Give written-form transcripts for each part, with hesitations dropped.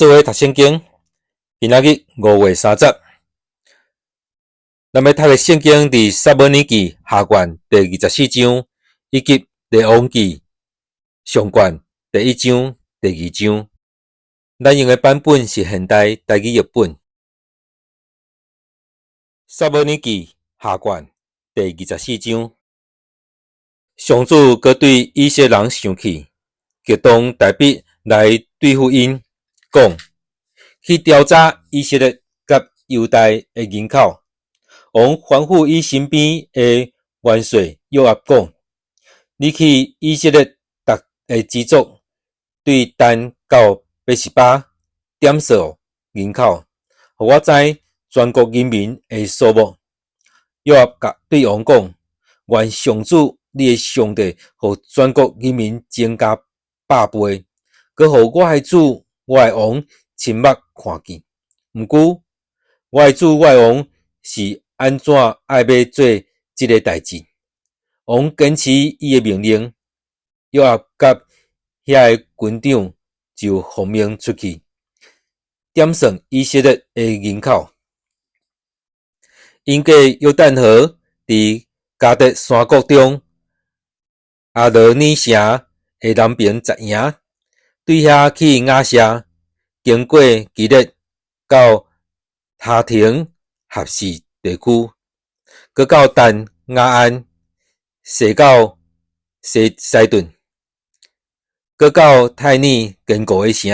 做伙读圣经，今仔日5月30，咱要读的圣经伫撒母耳记下卷第24章，以及列王记上卷第1章、第2章。咱用的版本是现代台语译本。撒母耳记下卷第24章，上主佮对以色列人生气，激动大笔来对付因。讲去调查以色列甲犹大的人口，王吩咐伊身边的元帅约押讲：你去以色列逐个支族，对但到伯示巴点数人口，互我知全国人民的数目。约押对王讲：愿上主你的上帝，互全国人民增加100倍，佮互我的主。我的王亲目看见，毋过我的主我的王是安怎爱要做这个代志？王坚持伊的命令，约押甲遐个军长就奉命出去点算以色列的人口。因过约旦河伫迦得山谷中阿罗尼城的南边10营。对遐去亚舍，经过基列到哈廷合士地区，佮到但雅安，西到西顿，佮到泰尼坚固的城，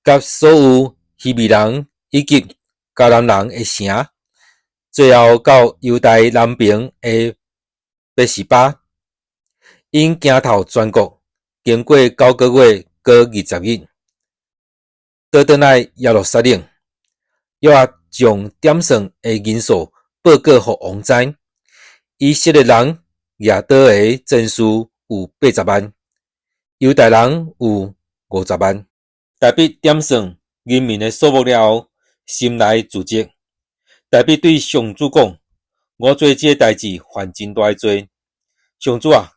甲所有希未人以及迦南人的城，最后到犹大南边的伯示巴。因行透全国，经过9个月。过20日，倒转来耶路撒冷，约押将点算的人数报告予王知。以色列人亚倒的真数有80万，犹大人有50万。大笔点算人民的数目了后，心内自责。大笔对上主讲：我做这个代志犯真大的罪，上主啊，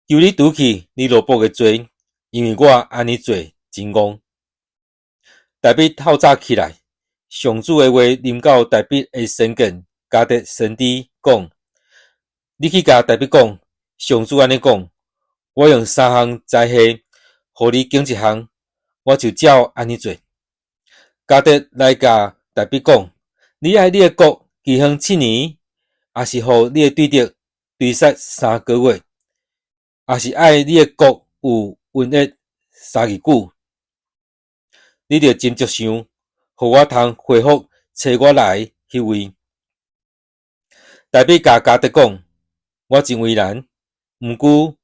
求你拄去你罗卜的罪。因为我安尼做真戆。大笔透早起来，上主的话临到大笔的先见迦得先知讲：你去甲大笔讲，上主安尼讲，我用3项灾祸，互你拣1项，我就照安尼做。迦得来甲大笔讲：你爱你的国期限7年，也是互你的对敌追杀3个月，也是爱你的国有瘟疫3日久，你着真足想，互我通恢复找我来迄位。大笔甲迦得讲：我真为难，毋过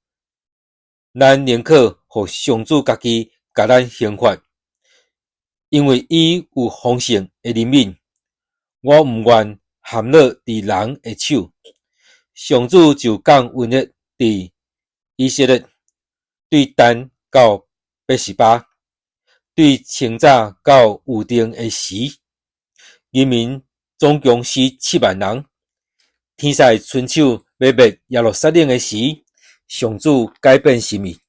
咱宁可互上主家己甲咱刑罚，因为伊有丰盛的怜悯，我毋愿陷落伫人的手。上主就降瘟疫伫以色列，对但到伯示巴，对清早到有定的时，人民总共是7万人。天使伸手要灭耶路撒冷的时，上主改变心意，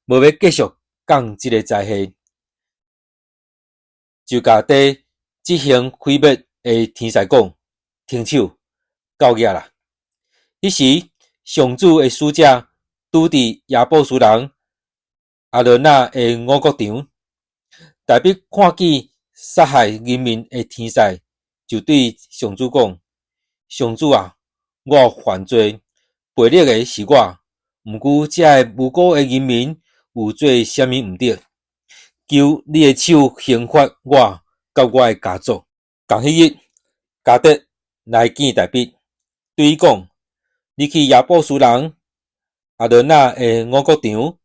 无要继续降这个灾祸，就甲第执行毁灭的天使讲：停手，到野啦！迄时，上主的使者拄伫亚布斯人阿罗那的5谷场，大笔看见杀害人民的天使，就对上主讲：上主啊，我有犯罪，背逆的是我，毋过这个无辜的人民有做啥物毋对？求你的手刑罚我甲我的家族。同迄日，迦得来见大笔，对伊讲：你去亚布斯人阿罗那的5谷场。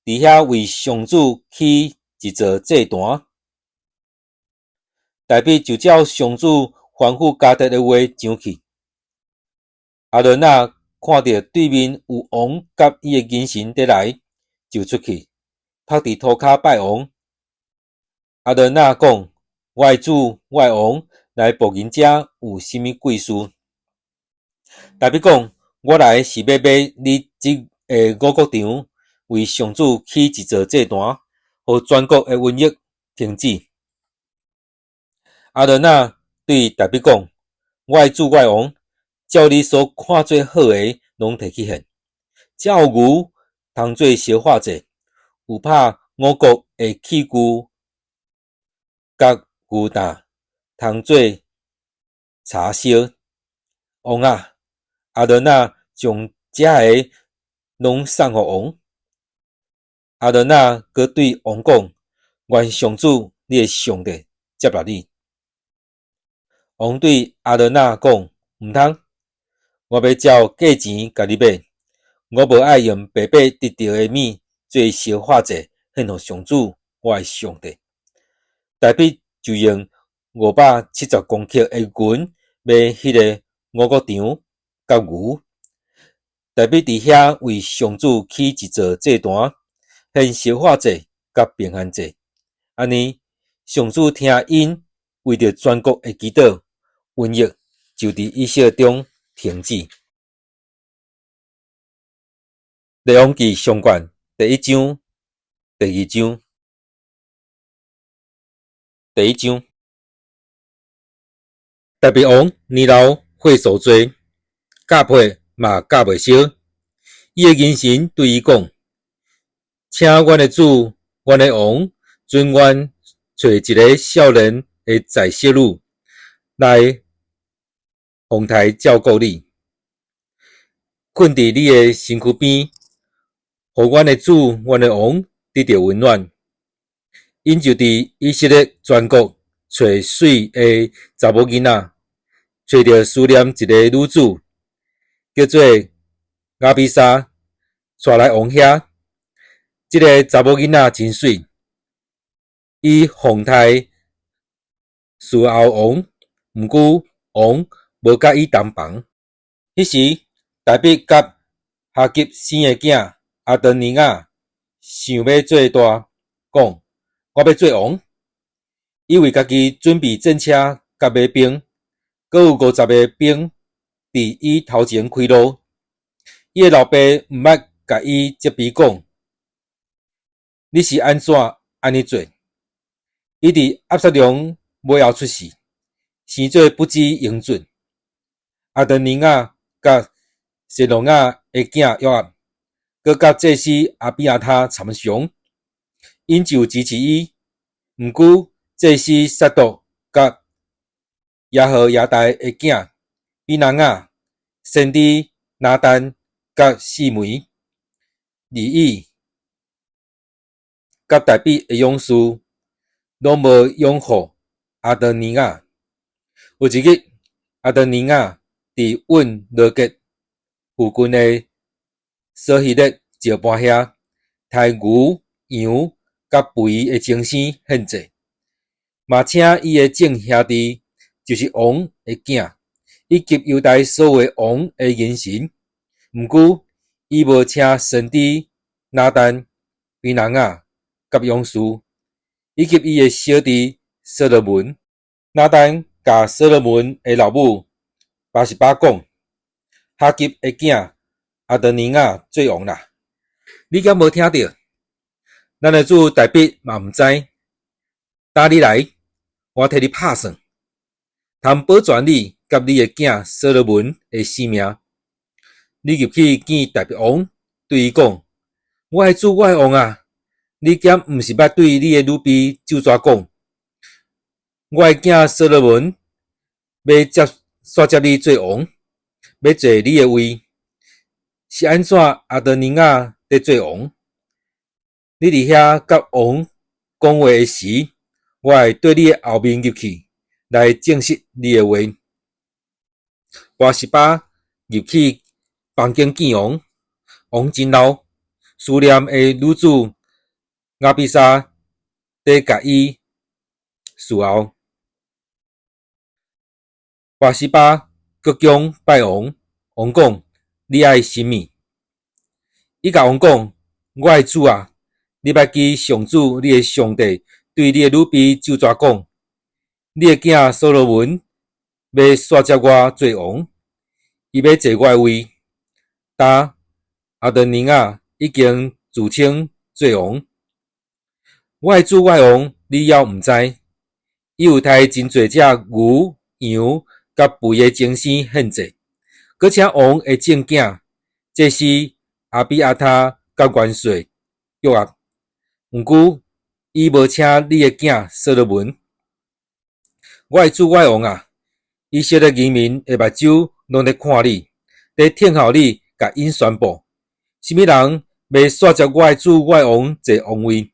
伫遐为上主起一座祭坛，大笔就照上主吩咐迦得的话上去。阿伦那看到对面有王甲伊的元神得来，就出去趴伫涂骹拜王。阿伦那讲：我的主，我的王，来仆人遮有甚物贵事？大笔讲：我来是要买你这个5谷场。为上主起一座祭坛，互全国的瘟疫停止。阿伦那对大比讲：我的主我的王，照你所看做好的，拢摕去献。才有牛通做烧化祭，有拍五谷的器具，甲牛胆通做柴烧。王啊，阿伦那将这个拢送予王。阿伦那阁对王讲：愿上主你的上帝接纳你。王对阿伦那讲：毋通，我要照价钱甲你买，我无爱用白白得到的物做烧化祭献予上主我的上帝。大比就用570公克的银买迄个五谷场甲牛。大比伫遐为上主起一座祭坛，献烧化祭甲平安祭。安尼，上主听因为着全国的祈祷，瘟疫就伫以色列中停止。列王记上卷第1章、第2章。第1章，大比王年老岁数多，甲配嘛甲袂烧。伊的元神对伊讲：请阮的主、阮的王，准阮找一个少年的在色女来奉台照顾你，困伫你的身躯边，互阮的主、阮的王得到温暖。因就伫以色列全国找水的查某囡仔，找着思念一个女子，叫做亚比莎，带来王遐。这个查某囡仔真水，伊奉台侍候王，毋过王无甲伊同房。迄时，大比甲哈吉生的囝阿德尼亚想要做大，讲：我要做王。伊为家己准备战车甲马兵，阁有50个兵伫伊头前开路。伊的老爸毋捌甲伊责备讲：你是安怎安尼做？伊伫押撒龙尾后出世，生做不知英俊。阿德尼亚甲谢罗亚的囝约押，阁甲祭司阿比亚他参详，因就支持伊。毋过祭司撒督甲亚何亚大的囝比拿雅、先知拿但甲四梅、利益甲大比的勇士，拢无拥护阿德尼亚。有一日，阿德尼亚伫阮罗吉附近的所希勒石盘遐，杀牛、羊甲肥的精生献祭，嘛请伊的众兄弟，就是王的囝，以及犹大所有王的元神。毋过，伊无请先知拿但、比拿雅甲勇士，以及伊的小弟所罗门。拿但甲所罗门的老母巴西巴讲：哈吉的囝阿德尼亚做王啦！你敢无听到？咱的主大比嘛毋知。打你来，我替你拍算，通保全你甲你的囝所罗门的性命。你入去见大比王，对伊讲：我的主，我的王啊！你敢毋是捌对你的女婢就怎讲？我的囝所罗门要煞接你做王，要坐你的位，是安怎阿德尼亚在做王？你伫遐甲王讲话的时，我会对你的后面入去，来证实你的话。巴西巴入去房间见王，王真老，思念的女子亚比莎在甲伊侍候。巴西巴各将拜王，王讲：你爱什么？伊甲王讲：我的主啊，你捌记上主你的上帝对你的女婢就怎讲？你的囝所罗门要煞接我做王，伊要坐我的位。但阿德尼亚已经自称做王。我的主，我的王，你还毋知，伊有杀真侪只牛、羊甲肥的精生献祭，搁请王的正囝，这是阿比亚他甲元帅约押。毋过，伊无请你的囝所罗门。我的主，我的王啊！以色列人民的目睭拢咧看你，咧听候你甲因宣布，什么人要刷接我的主，我的王坐王位？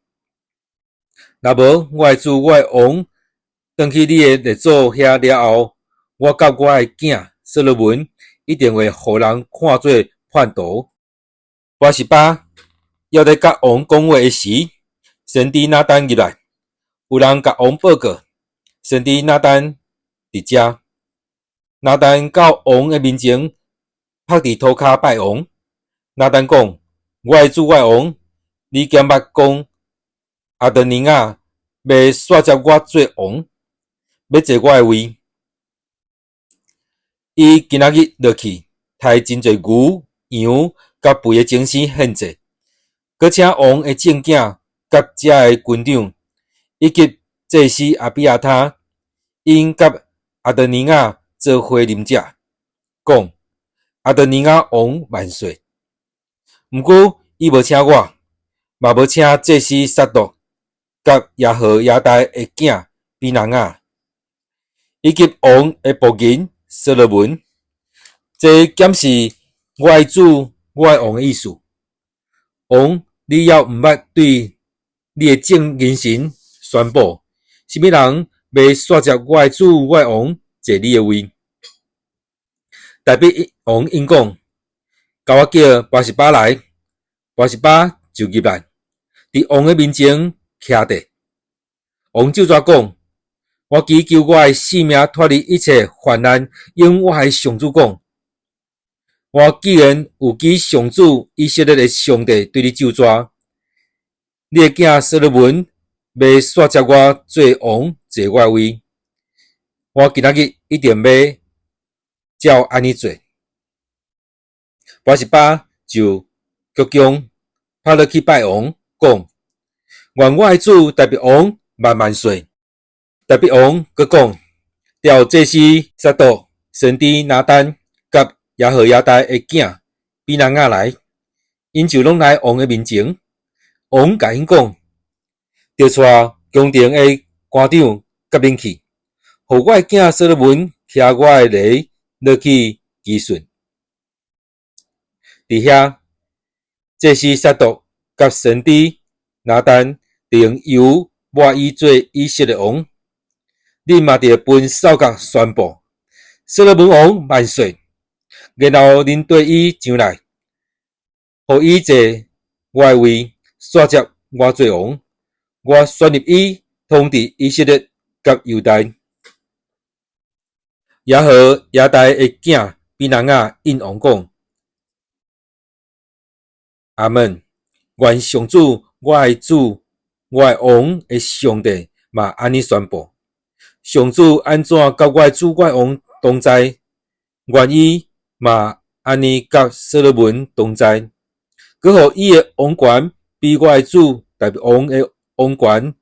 若无，我的主，我的王，转去你的列祖遐了后，我甲我的囝所罗门一定会互人看做叛徒。巴十巴要咧甲王讲话的时，先知拿单入来，有人甲王报告，先知拿单伫遮。拿单到王的面前，趴伫涂骹拜王。拿单讲：我的主，我的王，你减捌讲阿德尼亚要刷接我做王，要坐我的位。伊今仔日落去，杀真侪牛、羊甲肥的精生献祭，搁请王的正囝甲遮的军长，以及祭司阿比亚他，因甲阿德尼亚做伙啉食，讲阿德尼亚王万岁。毋过伊无请我，嘛无请祭司撒督甲亚何亚大的囝比拿雅，以及王的仆人所罗门。这检视我的主，我的王的意思。王，你还毋捌对你的正人神宣布，什么人要刷接我的主，我的王坐你的位？代表王应讲，甲我叫巴十巴来，巴十巴就入来，伫王的面前徛地。王就怎讲？我祈求我的性命脱离一切患难，因我的上主讲，我既然有记上主以色列的上帝对你咒詛，你的囝所罗门要刷接我做王坐我的位，我今仔日一定要照安尼做。巴十巴就鞠躬，拍落去拜王，讲：愿我的主代表王万万岁。代表王佮讲，调祭司撒督、先知拿单甲亚何亚大的囝比拿雅来，因就拢来王的面前。王甲因讲，着带宫廷的官长甲人去，互我的囝所罗门骑我的犁落去基顺。伫遐，祭司撒督甲先知拿单就用油抹伊做以色列王。恁嘛着分扫角宣布，所罗门王万岁。然后恁对伊上来，互伊坐我的位，刷接我做王。我选入伊统治以色列甲犹大。亚何亚大的囝比拿雅应王讲：阿门。愿上主，我的主，我的王的上帝嘛安尼宣布。上主安怎甲我的主，我的王同在，愿伊嘛安尼甲所罗门同在，佮互伊的王权比我的主代表王的王权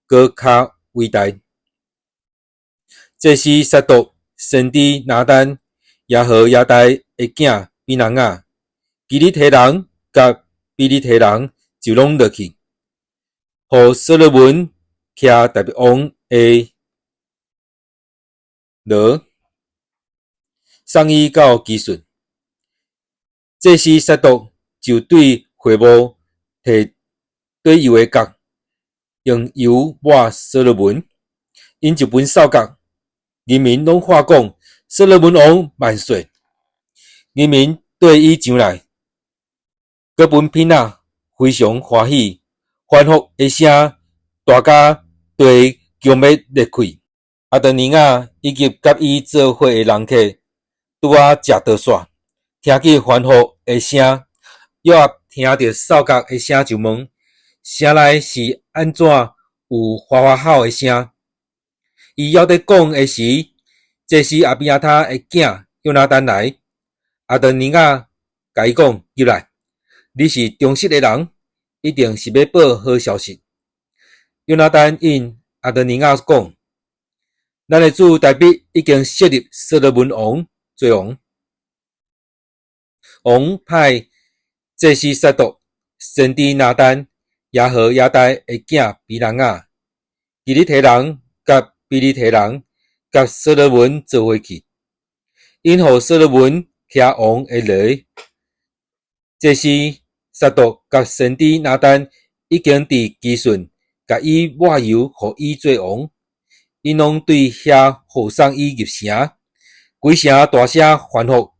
佮较伟大。这是撒督、先知拿单、亚何亚大的囝比拿雅、基利提人甲比利提人就拢落去，互所罗门徛代表王的罗，送伊到基顺。这时撒督就对会幕摕对油的角，用油抹所罗门，因就分扫角。人民拢喊讲：所罗门王万岁！人民对伊上来，佮分品仔，非常欢喜，欢呼的声大甲地强要裂开。阿德尼亚以及甲伊做伙的人客，拄啊食倒煞，听见欢呼的声，约押听着扫角的声就问：城内是安怎有哗哗吼的声？伊还在讲的时，这是阿比亚他的囝约拿单来。阿德尼亚甲伊讲：入来，你是忠实的人，一定是要报好消息。约拿单应阿德尼亚讲，咱的主大卫已经设立所罗门王做王，王派祭司撒督、先知拿单、亚和亚大的囝比人啊，基利提人甲比利提人甲所罗门做伙去，因互所罗门徛王的犁。祭司撒督甲先知拿单已经伫基顺，甲伊抹油，互伊做王。因拢对遐护送伊入城，规城大声欢呼，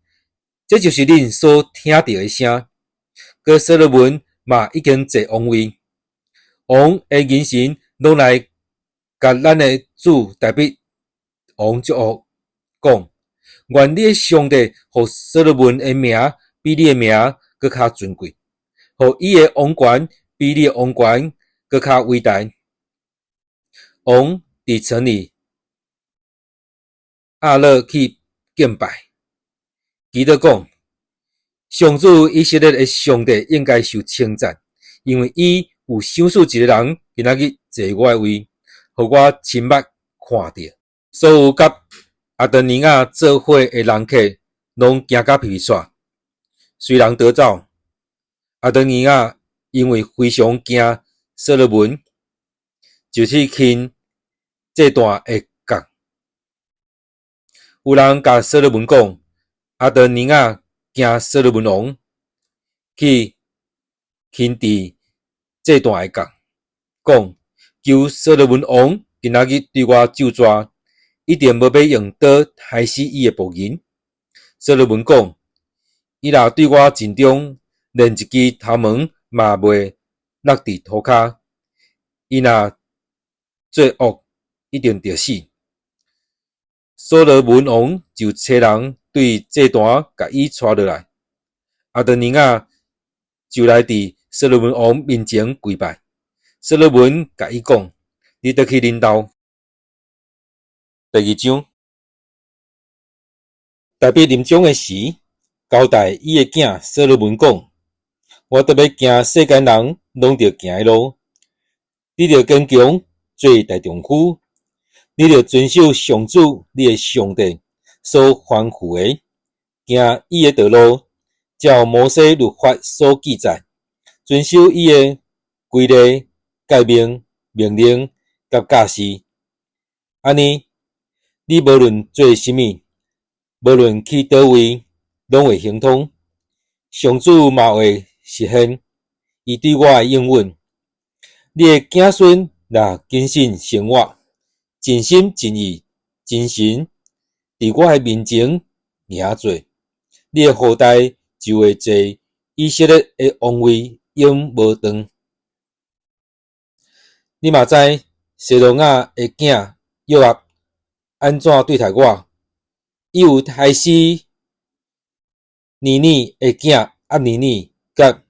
这就是恁所听到的声。佮所罗门嘛已经坐王位，王的元神拢来甲咱的主大卫王祝福，讲：愿你的上帝互所罗门的名比你的名搁较尊贵，互伊的王权比你的王权搁较伟大。王伫城里亚勒去敬拜，记得讲，上主以色列的上帝应该受称赞，因为伊有赏赐一个人今仔日坐我的位，互我亲目看到。所有甲阿德尼亚做伙的人客，拢惊甲皮煞，虽然得走。阿德尼亚因为非常惊所罗门，就去亲这段的讲。有人甲所罗门讲，阿德尼亚惊所罗门王，去亲伫这段的讲，讲求所罗门王今仔日对我咒詛，一定无要用刀害死伊的仆人。所罗门讲，伊若对我尽忠，连一支头毛嘛袂落伫涂骹，伊若做恶，一定着死。所罗门王就找人对这段甲伊带落来，阿德尼亚就来伫所罗门王面前跪拜。所罗门甲伊讲：“你倒去恁兜。”第二章，大卫临终的时，交代伊的囝所罗门讲：“我特要行世间人拢着行的路，你着坚强做大丈夫。你着遵守上主你的上帝所吩咐的，行伊的道路，照摩西律法所记载，遵守伊的规例、诫命、命令甲教示。安尼，你无论做甚物，无论去倒位，拢会行通。上主嘛会实现伊对我的应允。你的子孙若谨慎生活，尽心尽意、真诚，伫我的面前行做，你的后代就会坐以色列的王位永无断。你嘛知西罗亚的囝约押安怎对待我？伊有害死尼尼的囝押尼尼，甲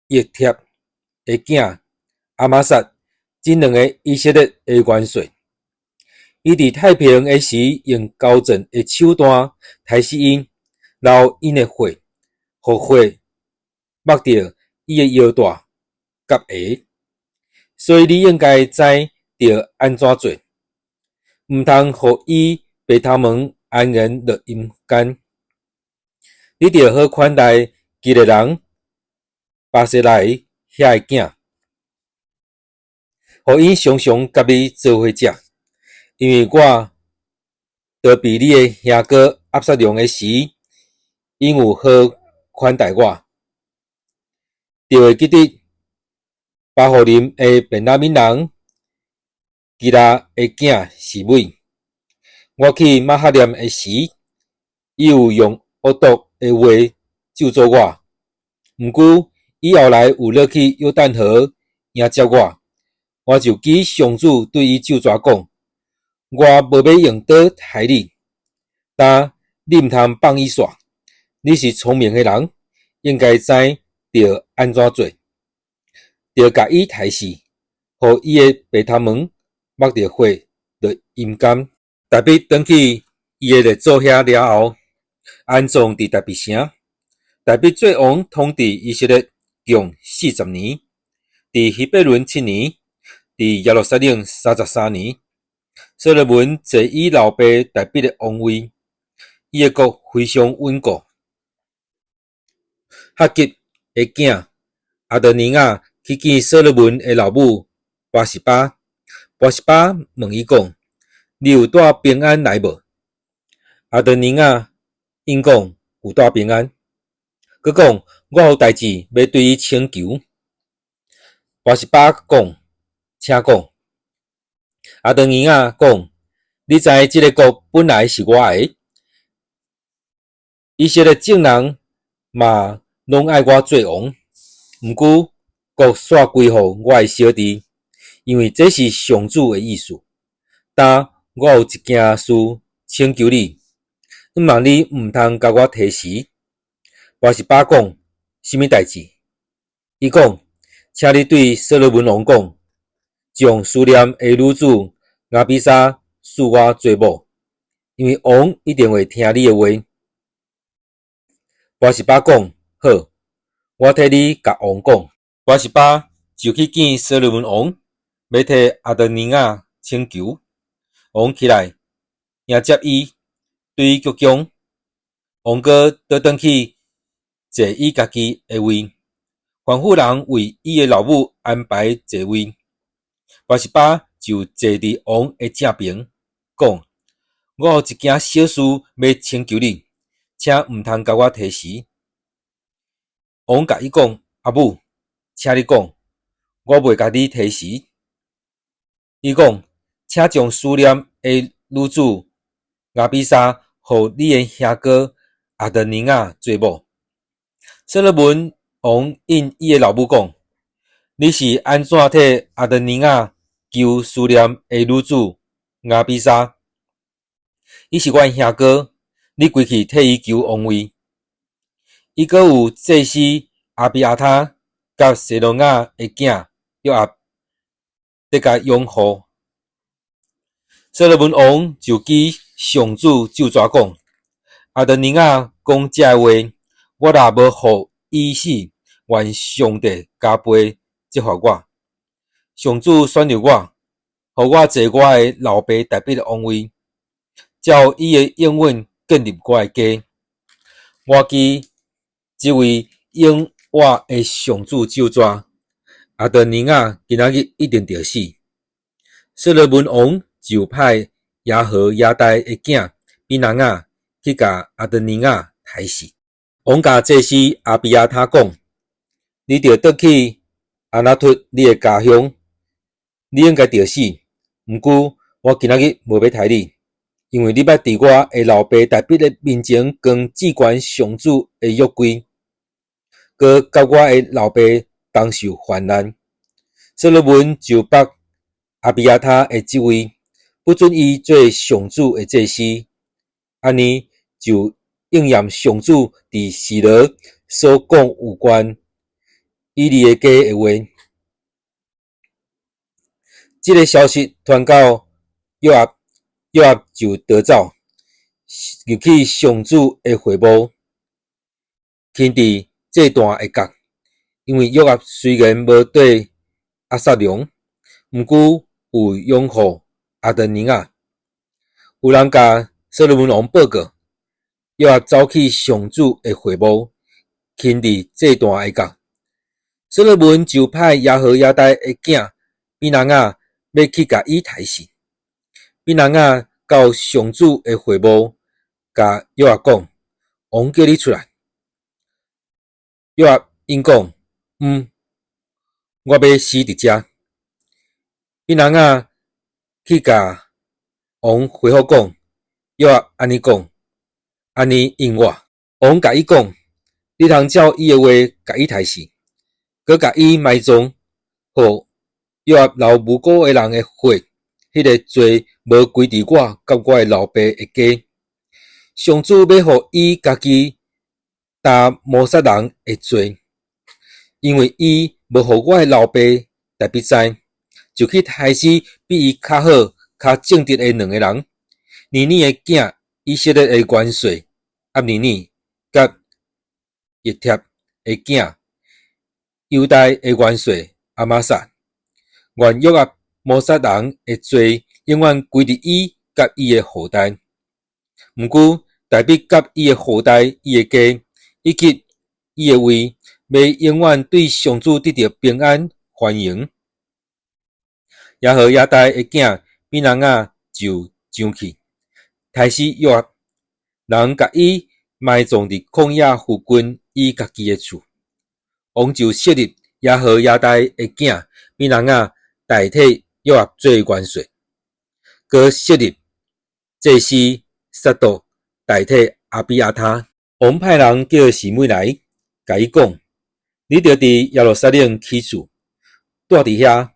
叶帖的囝阿玛撒，这两个以色列的元帅。伊伫太平的时用高正的手段杀死因，留因的血，互血抹着伊的腰带甲鞋。所以你应该知着安怎做，毋通互伊白头毛安然落阴间。你着好款待基列人巴西来遐个囝，互伊常常甲你做伙食，因为我逃避你的兄哥押撒龙的时，因有好款待我，就会记得巴户林的便雅悯人基拉的囝示每。我去马哈念的时，伊有用恶毒的话咒诅我，毋过伊后来有落去约旦河迎接我，我就记上主对伊咒詛讲：我无要用刀害你，但你毋通放伊煞。你是聪明的人，应该知着安怎做，着甲伊杀死，互伊的白头毛抹着血落阴间。大卫转去伊的列祖遐了后，安葬伫大卫城。大卫做王统治以色列共40年，伫希伯伦7年，伫耶路撒冷33年，所罗门坐以老爸大毕的王位，伊的国非常稳固。哈吉的囝阿德尼亚去见所罗门的老母巴西巴，巴西巴问伊讲：“你有带平安来无？”阿德尼亚应讲有带平安，佮讲我有代志要对伊请求。巴西巴讲：“请讲。”阿德尼亚讲：“你知即个国本来是我的，以色列众人嘛拢爱我做王，毋过国煞归互我的小弟，因为这是上主的意思。但我有一件事请求你，希望你毋通甲我提示。”巴西巴讲：“什么代志？”伊讲：“请你对所罗门王讲，将苏念的女子亚比莎赐我做某，因为王一定会听你的话。”巴西巴讲：“好，我替你甲王讲。”巴西巴就去见所罗门王，要替阿德尼亚请求。王起来迎接伊，对伊鞠躬。王哥倒转去坐伊家己的位，吩咐人为伊的老母安排座位。巴西巴就坐伫王的正边，讲：“我有一件小事要请求你，请毋通甲我提示。”王甲伊讲：“阿母，请你讲，我袂甲你提示。”伊讲：“请将思念的女子亚比莎，互你的兄哥阿德尼亚做某。”所罗门王应伊的老母讲：“你是安怎替阿德尼亚求思念的女子亚比莎？伊是阮兄哥，你规去替伊求王位。伊阁有祭司阿比亚他甲谢罗亚的囝约押，得甲拥护。”所罗门王就记上主咒诅讲：“阿德尼亚讲这话，我若无互伊死，愿上帝加倍责罚我。上主选留我，互我坐我的老爸大毕的王位，照伊的应允建立我的家。我记这位永活的上主咒诅，阿德尼亚今仔日一定着死。”所罗门王就派亚和亚代的囝比拿雅去甲阿德尼亚杀死。王甲祭司阿比亚他讲：“你着倒去阿那突你的家乡，你应该着死。毋过我今仔日无要杀你，因为你捌伫我的老爸大毕的面前讲至关上主的约规，佮甲我的老爸同受患难。”所罗门就把阿比亚他的职位不准伊做上主的祭司，安尼就应验上主伫示罗所讲有关以利的家的话。这个消息传到约押就逃走，入去上主的会幕，牵伫这段的角。因为约押虽然无对押撒龙，毋过有拥护阿德尼亚。有人甲所罗门王报告，约押走去上主的会幕，牵伫这段的角。所罗门就派亚和亚代的囝比拿雅要去甲伊杀死。比拿雅到上主的会幕，甲约押讲：“王叫你出来。”约押应讲：“我要死伫遮。”比拿雅去甲王回复讲：“约押安尼讲，安尼应我。”王甲伊讲：“你通照伊的话甲伊杀死，佮甲伊埋葬，互约押流无辜的人的血，迄个罪无归伫我甲我的老爸的家。上主要互伊家己担谋杀人的罪，因为伊无互我的老爸大毕知，就去杀死比伊较好、较正直的两个人，尼尼的囝以色列的元帅押尼尼，甲叶帖的囝犹大的元帅阿玛撒。愿约押摩萨人的罪永远归伫伊甲伊的后代。毋过，大卫甲伊的后代、伊的家以及伊的位，要永远对上主得到平安欢迎。耶和亚大的囝比人啊就上去，杀死约押，人甲伊埋葬伫旷野附近伊家己的厝。王就设立耶和亚大的囝比人啊代替约押做元帅，佮设立祭司撒督代替阿比亚他。王派人叫示每来，甲伊讲：你着伫耶路撒冷起厝，住伫遐，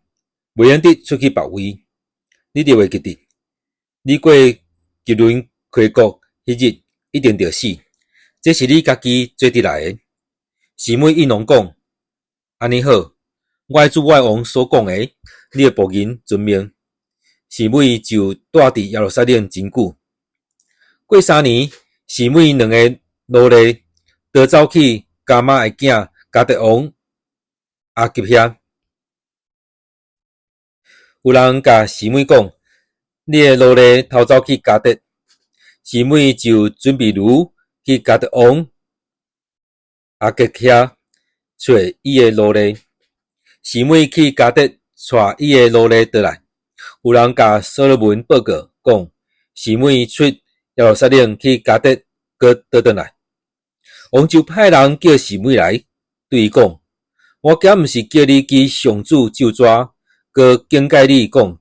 袂用得出去别位。你着会记得，你过吉伦开国迄日一定着死，这是你家己做得来的。示每应拢讲：安尼好，我主我王所讲的，你的仆人遵命。示每就住伫耶路撒冷真久。过3年，示每两个奴隶都走去加玛的囝加特王阿吉遐。有人甲示每讲，你的奴隶偷走去加特，示每就准备如去加特王阿吉遐找伊的奴隶。示每去加特带伊的奴隶倒来。有人甲所罗门报告讲，示每出耶路撒冷去加特，佮倒来。王就派人叫示每来，对伊讲：我今毋是叫你记上主咒詛，佮警戒你讲，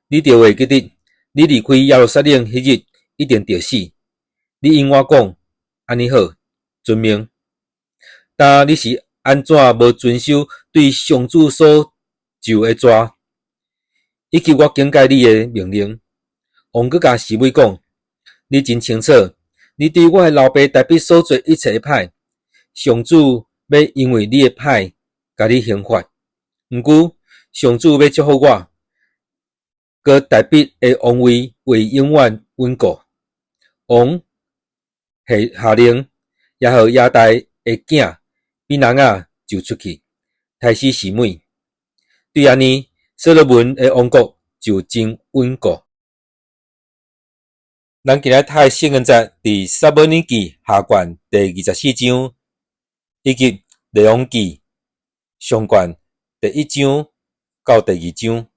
你着会记得，你离开耶路撒冷迄日一定着死。你因我讲，安尼好，遵命。但你是安怎无遵守对上主所咒的诅，以及我警戒你的命令？王佮甲示每讲，你真清楚，你对我的老爸大卫所做一切的歹，上主要因为你的歹，甲你刑罚。毋过，上主要祝福我，佮大卫的王位会永远稳固。王下令，耶和亚大的囝比人啊就出去，杀死示每。对安尼，所罗门的王国就真稳固。咱今日读的圣经节伫撒母耳记下卷第24章，以及列王记上卷第1章到第2章。